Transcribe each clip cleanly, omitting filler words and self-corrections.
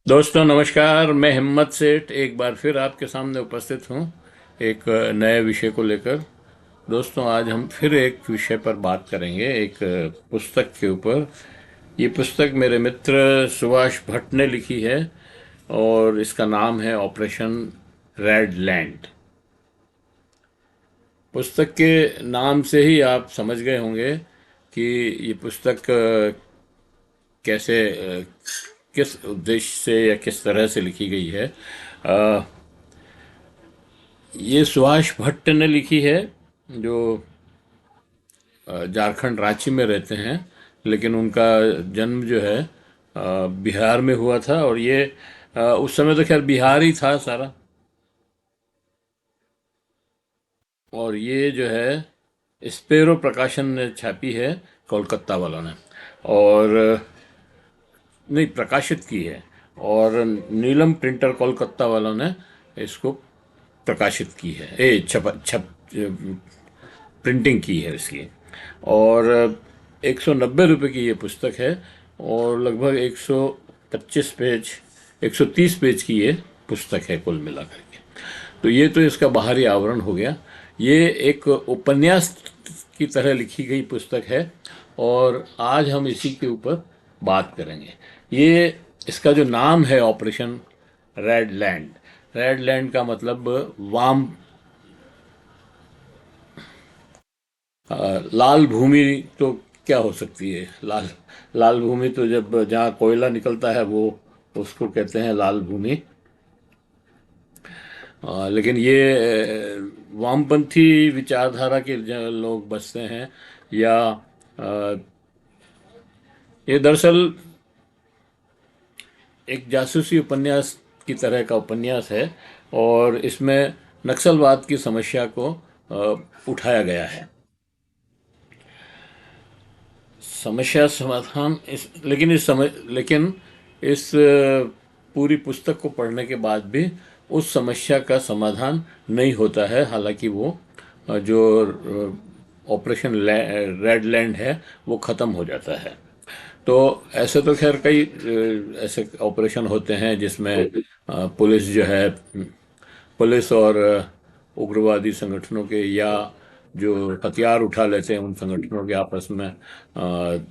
दोस्तों नमस्कार। मैं हिम्मत सेठ एक बार फिर आपके सामने उपस्थित हूँ एक नए विषय को लेकर। दोस्तों आज हम फिर एक विषय पर बात करेंगे, एक पुस्तक के ऊपर। ये पुस्तक मेरे मित्र सुभाष भट्ट ने लिखी है और इसका नाम है ऑपरेशन रेड लैंड। पुस्तक के नाम से ही आप समझ गए होंगे कि ये पुस्तक कैसे किस उद्देश्य से या किस तरह से लिखी गई है। अ, ये सुभाष भट्ट ने लिखी है, जो झारखंड रांची में रहते हैं, लेकिन उनका जन्म जो है बिहार में हुआ था। और ये उस समय तो खैर बिहार ही था सारा। और ये जो है स्पेरो प्रकाशन ने छापी है, कोलकाता वालों ने। और नहीं, प्रकाशित की है। और नीलम प्रिंटर कोलकाता वालों ने इसको प्रकाशित की है, ए छप छप प्रिंटिंग की है इसकी। और 190 रुपये की ये पुस्तक है और लगभग 125 पेज, 130 पेज की ये पुस्तक है कुल मिलाकर के। तो ये तो इसका बाहरी आवरण हो गया। ये एक उपन्यास की तरह लिखी गई पुस्तक है और आज हम इसी के ऊपर बात करेंगे। ये इसका जो नाम है operation red land, red land का मतलब वाम, लाल भूमि तो क्या हो सकती है। लाल लाल भूमि तो जब जहाँ कोयला निकलता है वो, उसको कहते हैं लाल भूमि। लेकिन ये वामपंथी विचारधारा के लोग बसते हैं, या ये दरअसल एक जासूसी उपन्यास की तरह का उपन्यास है और इसमें नक्सलवाद की समस्या को उठाया गया है। समस्या समाधान इस लेकिन इस समय लेकिन इस पूरी पुस्तक को पढ़ने के बाद भी उस समस्या का समाधान नहीं होता है। हालांकि वो जो ऑपरेशन रेड लैंड है वो ख़त्म हो जाता है। तो ऐसे तो खैर कई ऐसे ऑपरेशन होते हैं जिसमें पुलिस जो है, पुलिस और उग्रवादी संगठनों के, या जो हथियार उठा लेते हैं उन संगठनों के आपस में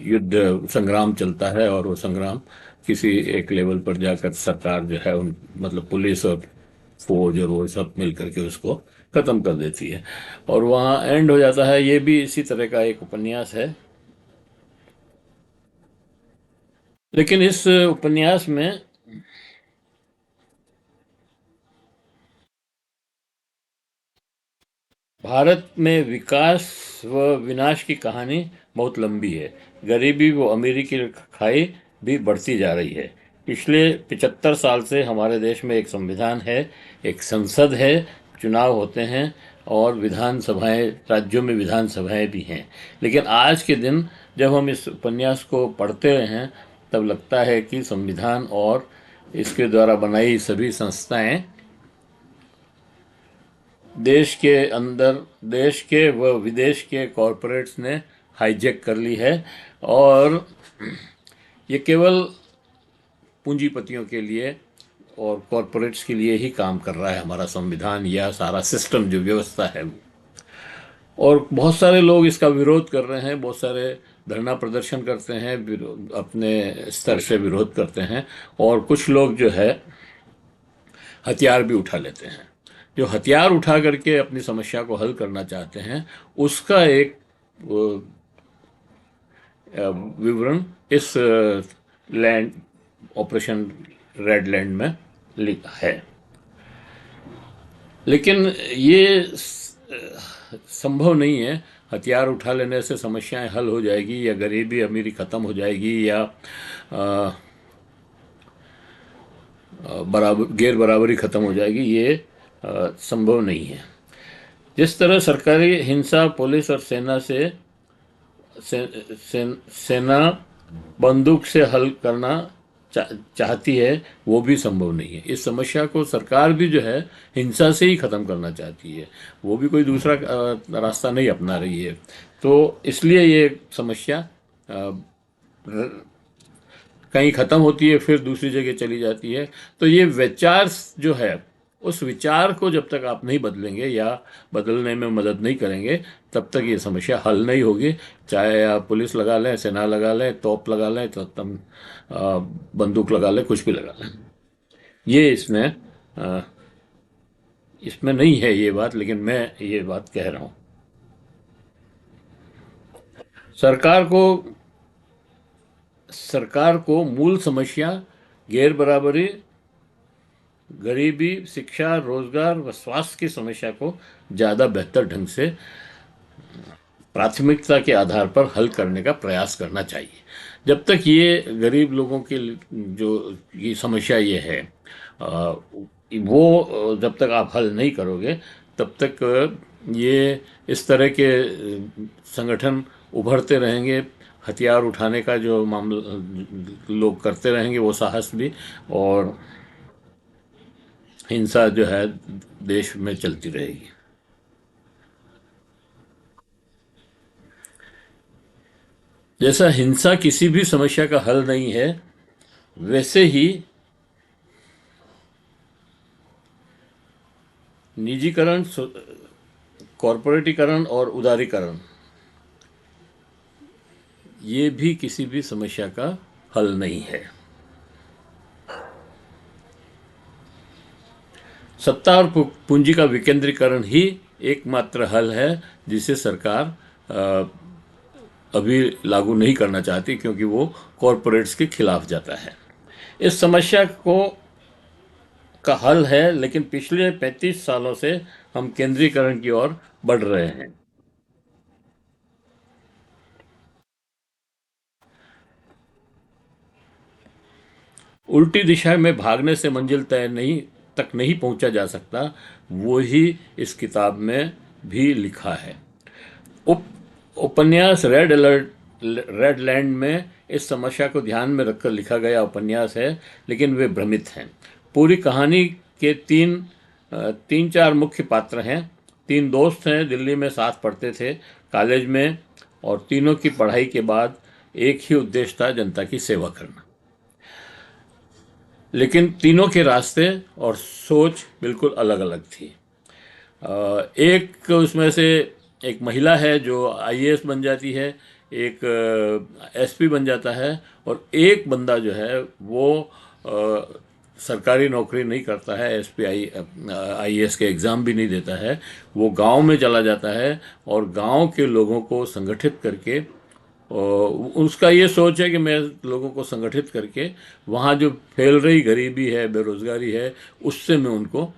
युद्ध संग्राम चलता है। और वो संग्राम किसी एक लेवल पर जाकर सरकार जो है उन, मतलब पुलिस और फौज और वो सब मिल करके उसको खत्म कर देती है और वहाँ एंड हो जाता है। ये भी इसी तरह का एक उपन्यास है। लेकिन इस उपन्यास में भारत में विकास व विनाश की कहानी बहुत लंबी है। गरीबी व अमीरी की खाई भी बढ़ती जा रही है। पिछले 75 साल से हमारे देश में एक संविधान है, एक संसद है, चुनाव होते हैं और विधानसभाएं, राज्यों में विधानसभाएं भी हैं। लेकिन आज के दिन जब हम इस उपन्यास को पढ़ते हैं तब लगता है कि संविधान और इसके द्वारा बनाई सभी संस्थाएं देश के अंदर, देश के व विदेश के कॉरपोरेट्स ने हाईजैक कर ली है। और ये केवल पूंजीपतियों के लिए और कॉरपोरेट्स के लिए ही काम कर रहा है, हमारा संविधान या सारा सिस्टम जो व्यवस्था है वो। और बहुत सारे लोग इसका विरोध कर रहे हैं, बहुत सारे धरना प्रदर्शन करते हैं, अपने स्तर से विरोध करते हैं। और कुछ लोग जो है हथियार भी उठा लेते हैं। जो हथियार उठा करके अपनी समस्या को हल करना चाहते हैं उसका एक विवरण इस लैंड, ऑपरेशन रेड लैंड में लिखा है। लेकिन ये संभव नहीं है। हथियार उठा लेने से समस्याएं हल हो जाएगी या गरीबी अमीरी ख़त्म हो जाएगी या बराबर गैर बराबरी ख़त्म हो जाएगी, ये संभव नहीं है। जिस तरह सरकारी हिंसा पुलिस और सेना सेना बंदूक से हल करना चाहती है, वो भी संभव नहीं है। इस समस्या को सरकार भी जो है हिंसा से ही ख़त्म करना चाहती है, वो भी कोई दूसरा रास्ता नहीं अपना रही है। तो इसलिए ये समस्या कहीं ख़त्म होती है फिर दूसरी जगह चली जाती है। तो ये विचार जो है, उस विचार को जब तक आप नहीं बदलेंगे या बदलने में मदद नहीं करेंगे, तब तक ये समस्या हल नहीं होगी। चाहे आप पुलिस लगा लें, सेना लगा लें, तोप लगा लें, तो तम बंदूक लगा लें, कुछ भी लगा लें। ये इसमें नहीं है ये बात, लेकिन मैं ये बात कह रहा हूँ। सरकार को सरकार को मूल समस्या, गैर बराबरी, गरीबी, शिक्षा, रोजगार व स्वास्थ्य की समस्या को ज़्यादा बेहतर ढंग से प्राथमिकता के आधार पर हल करने का प्रयास करना चाहिए। जब तक ये गरीब लोगों की जो ये समस्या ये है, वो जब तक आप हल नहीं करोगे, तब तक ये इस तरह के संगठन उभरते रहेंगे। हथियार उठाने का जो मामला लोग करते रहेंगे, वो साहस भी, और हिंसा जो है देश में चलती रहेगी। जैसा हिंसा किसी भी समस्या का हल नहीं है, वैसे ही निजीकरण, कॉरपोरेटीकरण और उदारीकरण, ये भी किसी भी समस्या का हल नहीं है। सत्ता और पूंजी का विकेंद्रीकरण ही एकमात्र हल है, जिसे सरकार अभी लागू नहीं करना चाहती, क्योंकि वो कॉरपोरेट्स के खिलाफ जाता है। इस समस्या को का हल है, लेकिन पिछले 35 सालों से हम केंद्रीकरण की ओर बढ़ रहे हैं। उल्टी दिशा में भागने से मंजिल तय नहीं तक नहीं पहुंचा जा सकता, वो ही इस किताब में भी लिखा है। उप उपन्यास रेड लैंड में इस समस्या को ध्यान में रखकर लिखा गया उपन्यास है, लेकिन वे भ्रमित हैं। पूरी कहानी के तीन चार मुख्य पात्र हैं। तीन दोस्त हैं, दिल्ली में साथ पढ़ते थे, कॉलेज में, और तीनों की पढ़ाई के बाद एक ही उद्देश्य था, जनता की सेवा करना। लेकिन तीनों के रास्ते और सोच बिल्कुल अलग अलग थी। एक उसमें से एक महिला है जो आईएएस बन जाती है, एक एसपी बन जाता है, और एक बंदा जो है वो सरकारी नौकरी नहीं करता है, एसपी आईएएस के एग्ज़ाम भी नहीं देता है। वो गांव में चला जाता है और गांव के लोगों को संगठित करके, और उसका ये सोच है कि मैं लोगों को संगठित करके वहाँ जो फैल रही गरीबी है, बेरोज़गारी है, उससे मैं उनको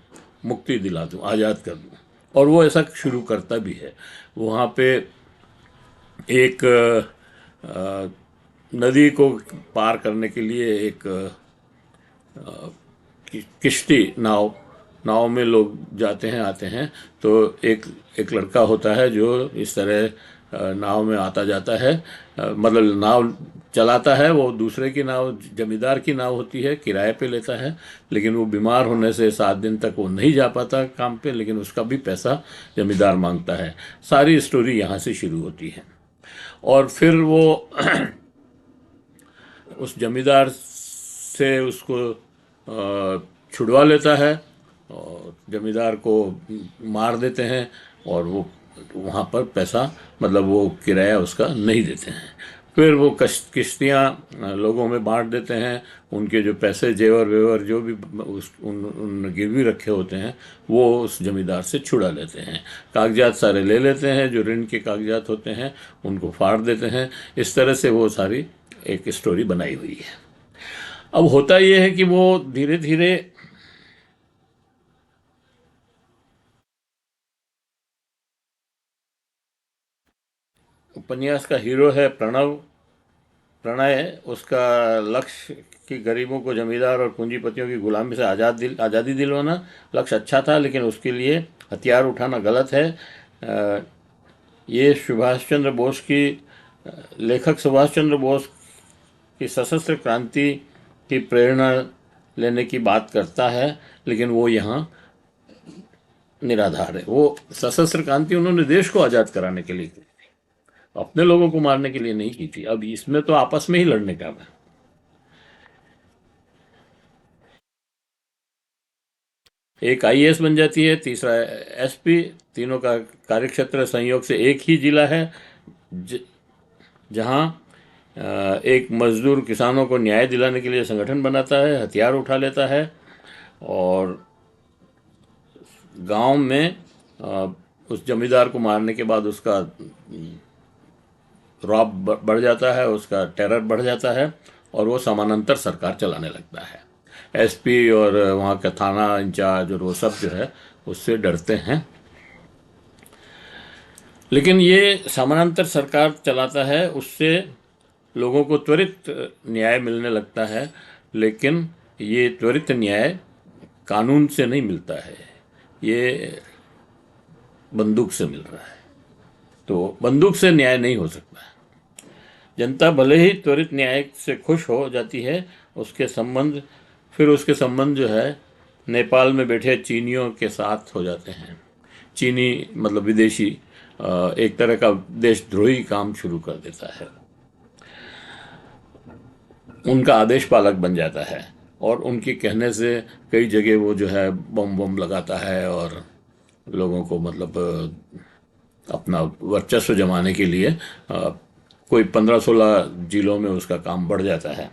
मुक्ति दिला दूँ, आज़ाद कर दूँ। और वो ऐसा शुरू करता भी है। वहाँ पे एक नदी को पार करने के लिए एक किश्ती, नाव में लोग जाते हैं, आते हैं। तो एक लड़का होता है जो इस तरह नाव में आता जाता है, मतलब नाव चलाता है। वो दूसरे की नाव, जमींदार की नाव होती है, किराए पे लेता है। लेकिन वो बीमार होने से 7 दिन तक वो नहीं जा पाता काम पे, लेकिन उसका भी पैसा जमींदार मांगता है। सारी स्टोरी यहाँ से शुरू होती है। और फिर वो उस जमींदार से उसको छुड़वा लेता है, और जमींदार को मार देते हैं, और वो वहाँ पर पैसा, मतलब वो किराया उसका नहीं देते हैं। फिर वो किश्तियाँ लोगों में बांट देते हैं। उनके जो पैसे, जेवर वेवर जो भी उन गिरवी रखे होते हैं, वो उस जमींदार से छुड़ा लेते हैं। कागजात सारे ले लेते हैं, जो ऋण के कागजात होते हैं उनको फाड़ देते हैं। इस तरह से वो सारी एक स्टोरी बनाई हुई है। अब होता ये है कि वो धीरे धीरे उपन्यास का हीरो है प्रणय। उसका लक्ष्य कि गरीबों को जमींदार और पूंजीपतियों की गुलामी से आज़ादी दिलवाना लक्ष्य अच्छा था, लेकिन उसके लिए हथियार उठाना गलत है। ये लेखक सुभाष चंद्र बोस की सशस्त्र क्रांति की प्रेरणा लेने की बात करता है, लेकिन वो यहाँ निराधार है। वो सशस्त्र क्रांति उन्होंने देश को आज़ाद कराने के लिए की, अपने लोगों को मारने के लिए नहीं की थी। अब इसमें तो आपस में ही लड़ने का है। एक आईएएस बन जाती है, तीसरा एसपी। तीनों का कार्यक्षेत्र संयोग से एक ही जिला है, ज, जहाँ एक मजदूर किसानों को न्याय दिलाने के लिए संगठन बनाता है, हथियार उठा लेता है, और गांव में उस जमींदार को मारने के बाद उसका रौब बढ़ जाता है, उसका टेरर बढ़ जाता है, और वो समानांतर सरकार चलाने लगता है। एसपी और वहाँ का थाना इंचार्ज और वो सब जो है उससे डरते हैं। लेकिन ये समानांतर सरकार चलाता है, उससे लोगों को त्वरित न्याय मिलने लगता है, लेकिन ये त्वरित न्याय कानून से नहीं मिलता है, ये बंदूक से मिल रहा है। तो बंदूक से न्याय नहीं हो सकता। जनता भले ही त्वरित न्याय से खुश हो जाती है, उसके संबंध जो है नेपाल में बैठे चीनियों के साथ हो जाते हैं। चीनी मतलब विदेशी एक तरह का देशद्रोही काम शुरू कर देता है, उनका आदेश पालक बन जाता है, और उनके कहने से कई जगह वो जो है बम बम लगाता है, और लोगों को मतलब अपना वर्चस्व जमाने के लिए कोई 15-16 जिलों में उसका काम बढ़ जाता है।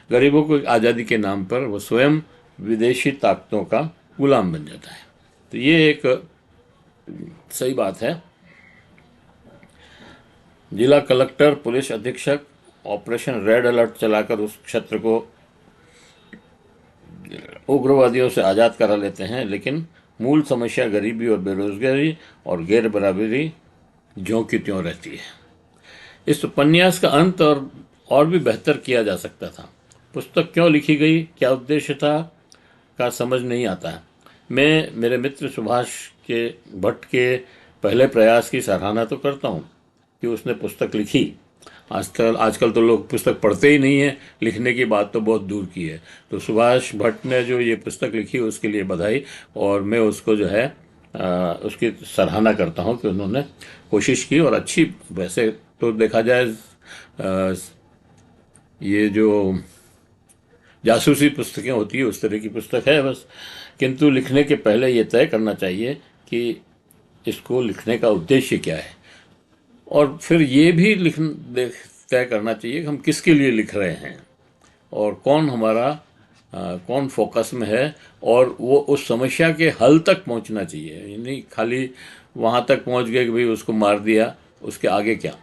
गरीबों को आज़ादी के नाम पर वो स्वयं विदेशी ताकतों का गुलाम बन जाता है। तो ये एक सही बात है। जिला कलेक्टर, पुलिस अधीक्षक ऑपरेशन रेड अलर्ट चलाकर उस क्षेत्र को उग्रवादियों से आज़ाद करा लेते हैं, लेकिन मूल समस्या गरीबी और बेरोजगारी और गैर बराबरी ज्यों की त्यों रहती है। इस उपन्यास का अंत और भी बेहतर किया जा सकता था। पुस्तक क्यों लिखी गई, क्या उद्देश्य था, का समझ नहीं आता है। मैं मेरे मित्र सुभाष के भट्ट के पहले प्रयास की सराहना तो करता हूँ कि उसने पुस्तक लिखी। आजकल तो लोग पुस्तक पढ़ते ही नहीं है, लिखने की बात तो बहुत दूर की है। तो सुभाष भट्ट ने जो ये पुस्तक लिखी उसके लिए बधाई, और मैं उसको जो है उसकी सराहना करता हूँ कि उन्होंने कोशिश की, और अच्छी, वैसे तो देखा जाए ये जो जासूसी पुस्तकें होती है उस तरह की पुस्तक है बस। किंतु लिखने के पहले ये तय करना चाहिए कि इसको लिखने का उद्देश्य क्या है, और फिर ये भी तय करना चाहिए कि हम किसके लिए लिख रहे हैं, और कौन फोकस में है, और वो उस समस्या के हल तक पहुंचना चाहिए। ये नहीं खाली वहाँ तक पहुंच गए कि भाई उसको मार दिया, उसके आगे क्या।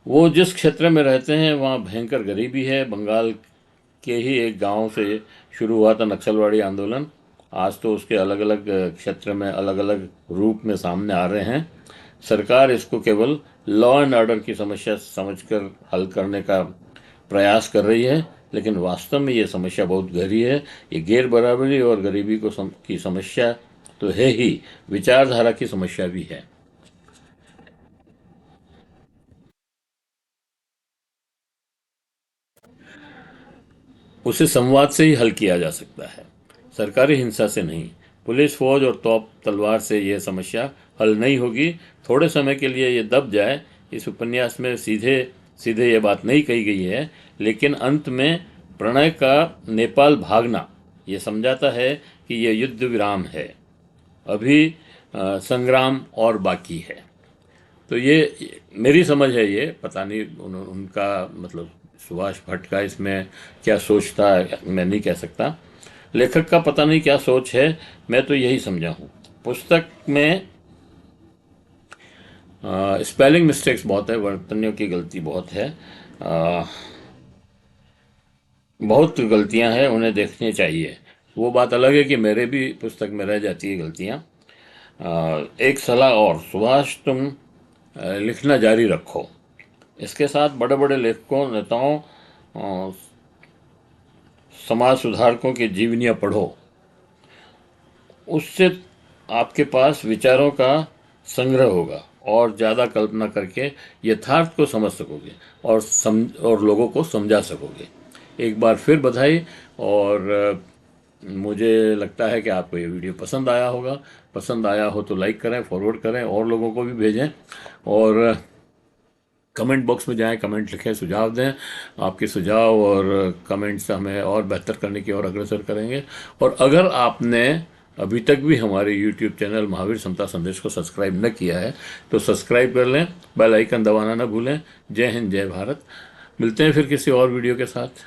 वो जिस क्षेत्र में रहते हैं वहाँ भयंकर गरीबी है। बंगाल के ही एक गांव से शुरू हुआ था नक्सलवाड़ी आंदोलन, आज तो उसके अलग अलग क्षेत्र में अलग अलग रूप में सामने आ रहे हैं। सरकार इसको केवल लॉ एंड ऑर्डर की समस्या समझकर हल करने का प्रयास कर रही है, लेकिन वास्तव में ये समस्या बहुत गहरी है। ये गैर बराबरी और गरीबी की समस्या तो है ही, विचारधारा की समस्या भी है। उसे संवाद से ही हल किया जा सकता है, सरकारी हिंसा से नहीं। पुलिस, फौज और तोप तलवार से यह समस्या हल नहीं होगी। थोड़े समय के लिए ये दब जाए, इस उपन्यास में सीधे सीधे ये बात नहीं कही गई है, लेकिन अंत में प्रणय का नेपाल भागना ये समझाता है कि यह युद्ध विराम है, अभी संग्राम और बाकी है। तो ये मेरी समझ है, ये पता नहीं उनका मतलब सुभाष भट्ट का इसमें क्या सोच था, मैं नहीं कह सकता। लेखक का पता नहीं क्या सोच है, मैं तो यही समझा हूँ। पुस्तक में स्पेलिंग मिस्टेक्स बहुत है, वर्तनियों की गलती बहुत है, बहुत गलतियाँ हैं, उन्हें देखनी चाहिए। वो बात अलग है कि मेरे भी पुस्तक में रह जाती है गलतियाँ। एक सलाह और, सुभाष तुम लिखना जारी रखो। इसके साथ बड़े बड़े लेखकों, नेताओं, समाज सुधारकों की जीवनियाँ पढ़ो। उससे आपके पास विचारों का संग्रह होगा, और ज़्यादा कल्पना करके यथार्थ को समझ सकोगे, और लोगों को समझा सकोगे। एक बार फिर बधाई। और मुझे लगता है कि आपको ये वीडियो पसंद आया होगा। पसंद आया हो तो लाइक करें, फॉरवर्ड करें, और लोगों को भी भेजें। और कमेंट बॉक्स में जाएं, कमेंट लिखें, सुझाव दें। आपके सुझाव और कमेंट्स हमें और बेहतर करने की ओर अग्रसर करेंगे। और अगर आपने अभी तक भी हमारे यूट्यूब चैनल महावीर समता संदेश को सब्सक्राइब न किया है तो सब्सक्राइब कर लें, बेल आइकन दबाना न भूलें। जय हिंद, जय भारत। मिलते हैं फिर किसी और वीडियो के साथ।